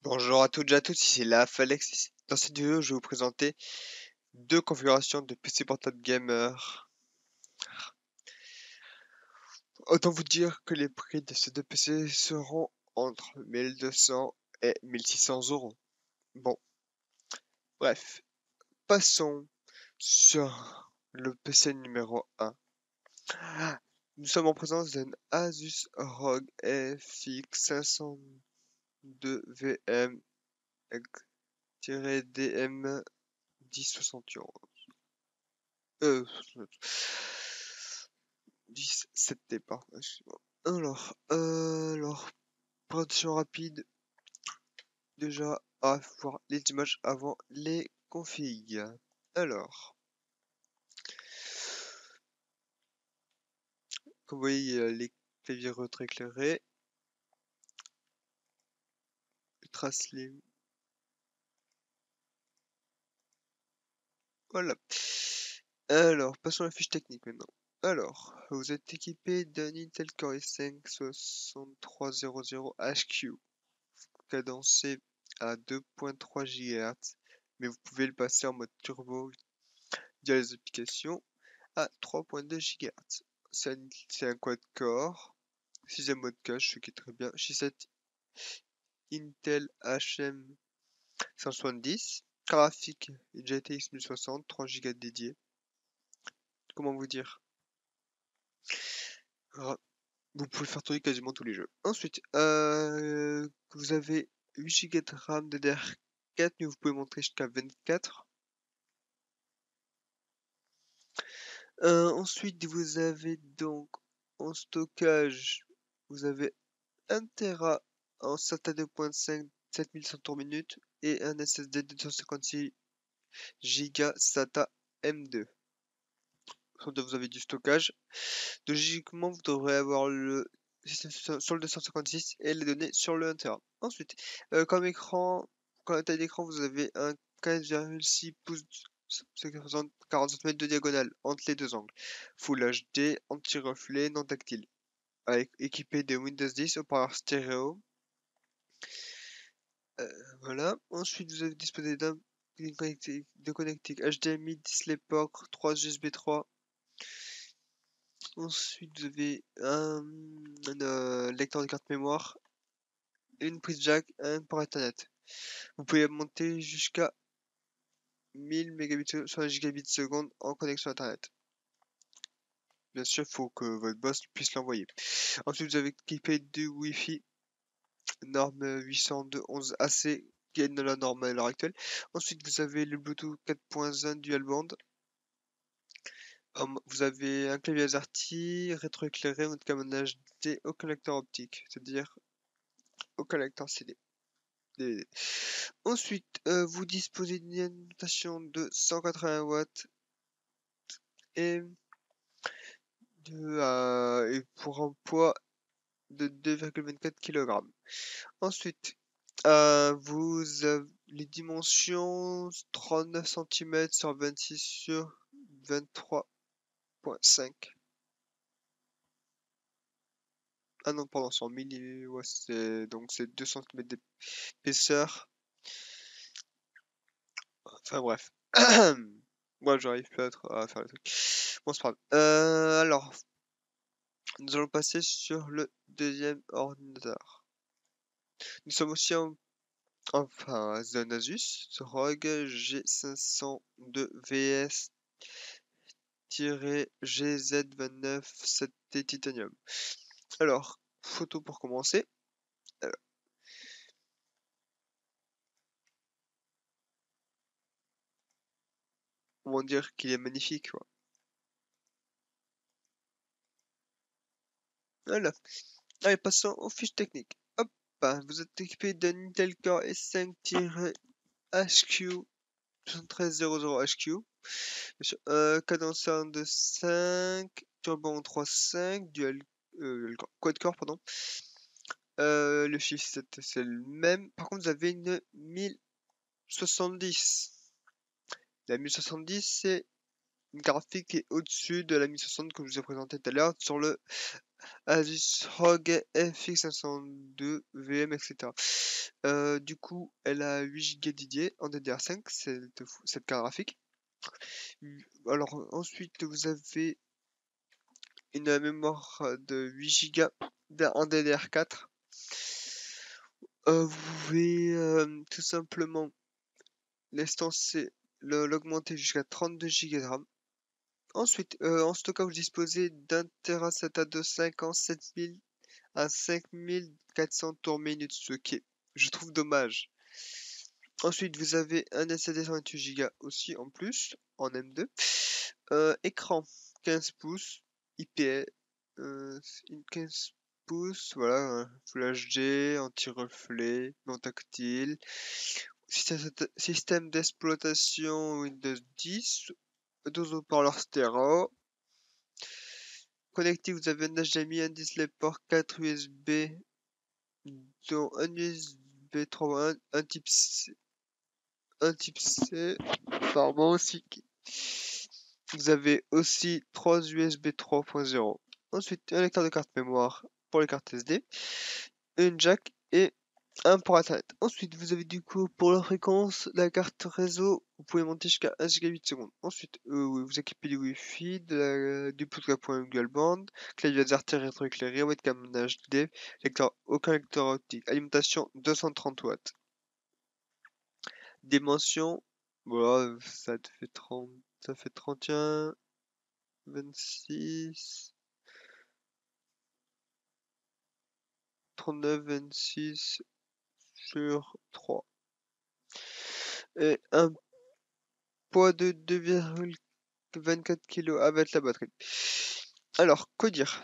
Bonjour à toutes et à tous, ici la Falex. Dans cette vidéo, je vais vous présenter deux configurations de PC portable gamer. Autant vous dire que les prix de ces deux PC seront entre 1200 et 1600 euros. Bon, bref, passons sur le PC numéro 1. Nous sommes en présence d'un Asus ROG FX 502 VM-DM 1071. 10, 7 départ. Alors, présentation rapide. Déjà, à voir les images avant les configs. Alors, comme vous voyez, il y a les claviers rétroéclairés, ultra slim. Voilà. Alors, passons à la fiche technique maintenant. Alors, vous êtes équipé d'un Intel Core i5 6300HQ, cadencé à 2.3 GHz, mais vous pouvez le passer en mode turbo via les applications à 3.2 GHz. C'est un quad-core, 6ème mode cache, ce qui est très bien. Chipset Intel HM 170, graphique GTX 1060, 3 Go dédiés. Comment vous dire? Vous pouvez faire tourner quasiment tous les jeux. Ensuite, vous avez 8 Go de RAM DDR4, mais vous pouvez monter jusqu'à 24. Ensuite, vous avez donc en stockage, vous avez 1 Tera en SATA 2.5 7100 tours minute et un SSD de 256 Go SATA M2. Vous avez du stockage. Logiquement, vous devrez avoir le système sur le 256 et les données sur le 1 Tera. Ensuite, comme écran, comme taille d'écran, vous avez un 4,6 pouces, 40 cm de diagonale entre les deux angles. Full HD, anti-reflet, non tactile. Équipé de Windows 10, haut-parleur stéréo. Voilà. Ensuite, vous avez disposé d'un connectique HDMI, DisplayPort, 3 USB 3. Ensuite, vous avez un lecteur de carte mémoire, une prise jack, un port Ethernet. Vous pouvez monter jusqu'à 1000 mégabits sur 1 gigabit seconde en connexion Internet. Bien sûr, il faut que votre boss puisse l'envoyer. Ensuite, vous avez équipé du Wi-Fi norme 802.11ac qui est de la norme à l'heure actuelle. Ensuite, vous avez le Bluetooth 4.1 dual band. Vous avez un clavier AZERTY rétroéclairé ou de câble HD au connecteur optique, c'est-à-dire au connecteur CD. DVD. Ensuite, vous disposez d'une alimentation de 180 watts et, et pour un poids de 2,24 kg. Ensuite, vous avez les dimensions 39 cm sur 26 sur 23,5. Ah non, pardon, c'est en milli, ouais, donc c'est 2 cm d'épaisseur. Enfin bref. Moi, j'arrive pas à faire le truc. Bon, c'est pas grave. Alors, nous allons passer sur le deuxième ordinateur. Nous sommes aussi enfin, un Asus ROG G502 VS-GZ29 7T Titanium. Alors, photo pour commencer. Alors, comment dire qu'il est magnifique, quoi. Voilà. Allez, passons aux fiches techniques. Hop, vous êtes équipé d'un Intel Core i5-HQ 7300HQ. Cadenceur de 5, turbo en 3.5, dual quad-core, pardon. Le chipset c'est le même. Par contre, vous avez une 1070. La 1070, c'est une graphique qui est au-dessus de la 1060 que je vous ai présenté tout à l'heure sur le Asus ROG FX 502 VM, etc. Du coup, elle a 8 Go dédiés en DDR5, cette carte graphique. Alors ensuite, vous avez une mémoire de 8 Go en DDR4. Vous pouvez tout simplement l'augmenter jusqu'à 32 Go de RAM. Ensuite, en stockage, vous disposez d'un Tera SATA de 5 ans, 7000 à 5400 tours minutes, ce qui est, je trouve, dommage. Ensuite, vous avez un SSD 128 Go aussi en plus, en M2. Écran 15 pouces, IPS, 15 pouces, voilà, Full HD, anti-reflet, non tactile. Système d'exploitation Windows 10, 12 haut-parleurs stéréo. Connecté, vous avez un HDMI, un DisplayPort, 4 USB, dont un USB 3.1, un type C, pardon aussi. Vous avez aussi 3 USB 3.0. Ensuite, un lecteur de carte mémoire pour les cartes SD, une jack et un port Ethernet. Ensuite, vous avez du coup pour la fréquence, la carte réseau, vous pouvez monter jusqu'à 1 gigabit seconde. Ensuite, vous équipez du Wi-Fi, du Bluetooth dual band, clavier AZERTY rétroéclairé, webcam HD, aucun lecteur optique, alimentation 230 watts. Dimension, voilà, ça fait 31, 26, 39, 26 sur 3. Et un poids de 2,24 kg avec la batterie. Alors, que dire?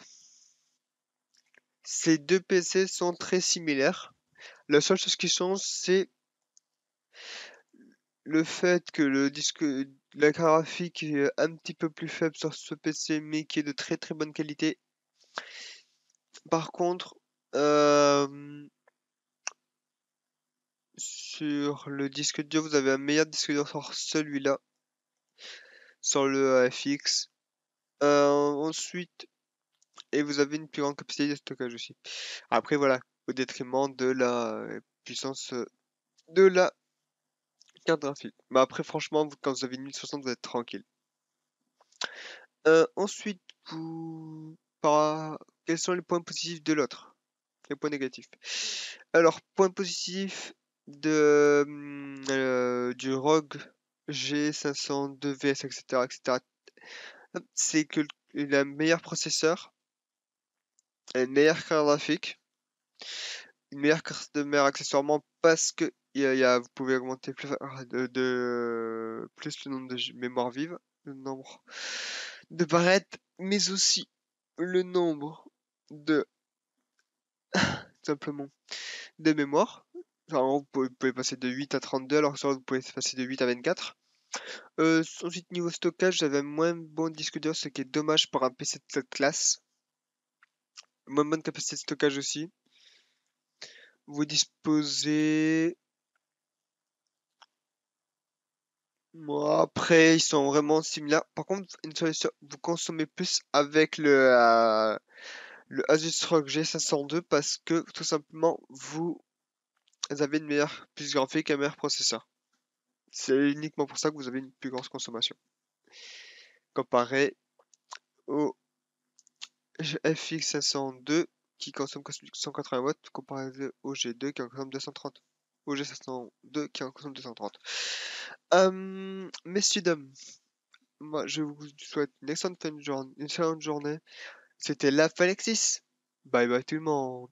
Ces deux PC sont très similaires. La seule chose qui change, c'est le fait que la carte graphique est un petit peu plus faible sur ce PC, mais qui est de très très bonne qualité. Par contre, sur le disque dur, vous avez un meilleur disque dur sur celui-là, sur le FX. Ensuite, et vous avez une plus grande capacité de stockage aussi. Après, voilà, au détriment de la puissance de la carte graphique. Mais après, franchement, quand vous avez une 1060, vous êtes tranquille. Ensuite, quels sont les points positifs de l'autre? Les points négatifs. Alors, point positif du ROG G502 VS, etc., etc., c'est que il a un meilleur processeur, une meilleure carte graphique, une meilleure carte de mère accessoirement parce que vous pouvez augmenter plus le nombre de mémoire vive, le nombre de barrettes, mais aussi le nombre de simplement de mémoire. Genre, vous pouvez passer de 8 à 32, alors que sur l'autre, vous pouvez passer de 8 à 24. Ensuite, niveau stockage, j'avais un moins bon disque dur, ce qui est dommage pour un PC de cette classe. Moins bonne capacité de stockage aussi. Vous disposez... Bon, après, ils sont vraiment similaires. Par contre, une solution, vous consommez plus avec le Asus ROG G502 parce que tout simplement, vous avez une meilleure puce graphique et un meilleur processeur. C'est uniquement pour ça que vous avez une plus grande consommation. Comparé au FX 502 qui consomme 180 watts comparé au G2 qui en consomme 230. Au G502 qui en consomme 230. Messieurs, dames, moi je vous souhaite une excellente journée. C'était la Alexis. Bye bye tout le monde.